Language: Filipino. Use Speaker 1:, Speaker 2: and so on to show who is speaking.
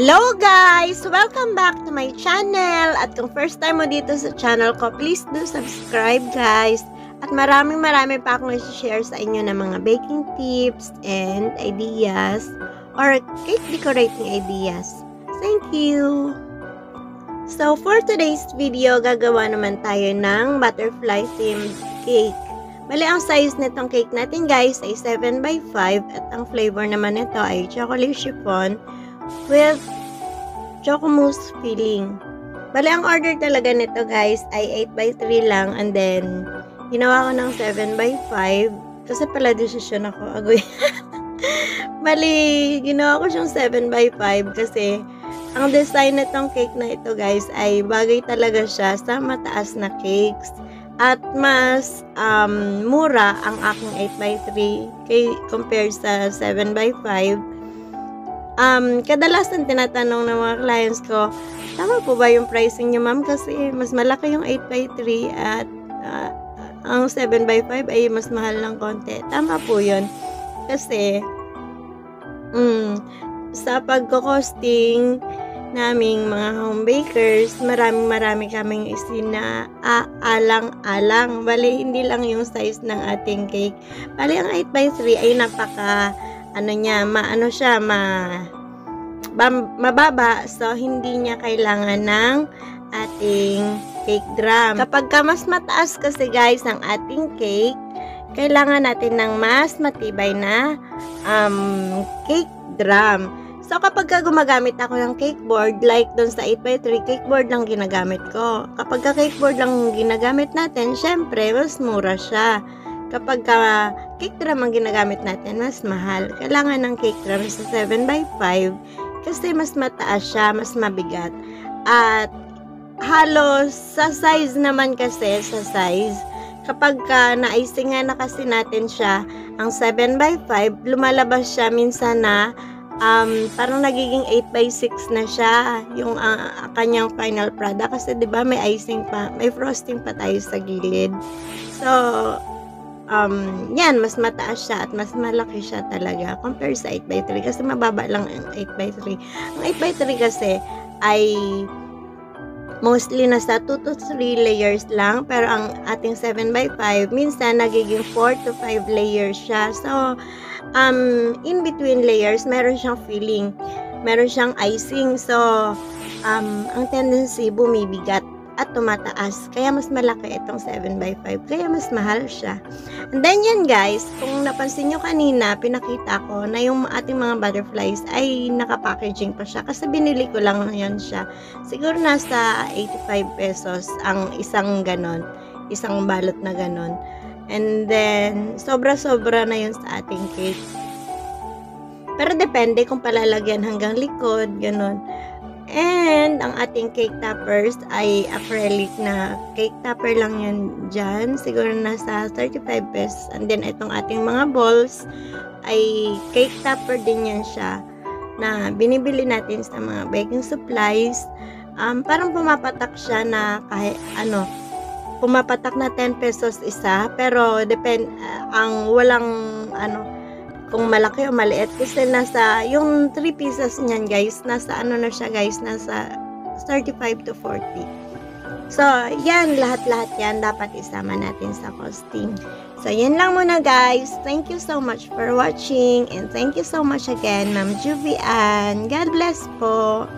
Speaker 1: Hello guys! Welcome back to my channel. At kung first time mo dito sa channel ko, please do subscribe guys. At maraming pa akong i-share sa inyo ng mga baking tips and ideas or cake decorating ideas. Thank you! So for today's video, gagawa naman tayo ng butterfly themed cake. Bali, ang size nitong cake natin guys ay 7x5 at ang flavor naman nito ay chocolate chiffon with chocomousse filling. Bali, ang order talaga nito guys ay 8x3 lang and then ginawa ko ng 7x5 kasi pala desisyon ako. Agoy. Bali, ginawa ko siyang 7x5 kasi ang design nitong cake na ito guys ay bagay talaga siya sa mataas na cakes. At mas mura ang aking 8x3 compared sa 7x5. Kadalasan tinatanong ng mga clients ko, tama po ba yung pricing niyo ma'am? Kasi mas malaki yung 8x3 at ang 7x5 ay mas mahal ng konti. Tama po yun. Kasi sa pagkakosting naming mga home bakers, marami kaming isinaalang-alang. Bali, hindi lang yung size ng ating cake. Bali, ang 8x3 ay napaka, mababa. So, hindi niya kailangan ng ating cake drum. Kapag mas mataas kasi guys ang ating cake, kailangan natin ng mas matibay na cake drum. So, kapag gumagamit ako ng cake board, like dun sa 8x3, cake board lang ginagamit ko. Kapag cake board lang ginagamit natin, syempre, mas mura siya. Kapag cake drum ang ginagamit natin, mas mahal. Kailangan ng cake drum sa 7x5 kasi mas mataas siya, mas mabigat. At halos sa size naman kasi, kapag naisingan na kasi natin siya, ang 7x5, lumalabas siya minsan na parang nagiging 8x6 na siya yung kanyang final product kasi 'di ba may icing pa, may frosting pa tayo sa gilid. So yan, mas mataas siya at mas malaki siya talaga compare sa 8x3 kasi mababa lang ang 8x3. Ang 8x3 kasi ay mostly nasa 2 to 3 layers lang, pero ang ating 7x5 minsan nagiging 4 to 5 layers siya. So in between layers, meron siyang filling, meron siyang icing. So, ang tendency, bumibigat at tumataas. Kaya mas malaki itong 7x5. Kaya mas mahal siya. And then yan guys, kung napansin nyo kanina, pinakita ko na yung ating mga butterflies ay naka-packaging pa siya. Kasi binili ko lang yan siya. Siguro nasa 85 pesos ang isang ganon. Isang balot na ganon. And then, sobra-sobra na yun sa ating cake. Pero depende kung palalagyan hanggang likod, ganun. And, ang ating cake toppers ay acrylic na cake topper lang yan dyan. Siguro nasa 35 pesos. And then, itong ating mga balls ay cake topper din yan siya na binibili natin sa mga baking supplies. Parang pumapatak siya na kahit pumapatak na 10 pesos isa, pero ang walang kung malaki o maliit kasi nasa yung 3 pieces niyan guys, nasa na siya guys, nasa 35 to 40. So, yan, lahat yan dapat isama natin sa costing. So, yan lang muna guys. Thank you so much for watching and thank you so much again, Ma'am Juvian. God bless po.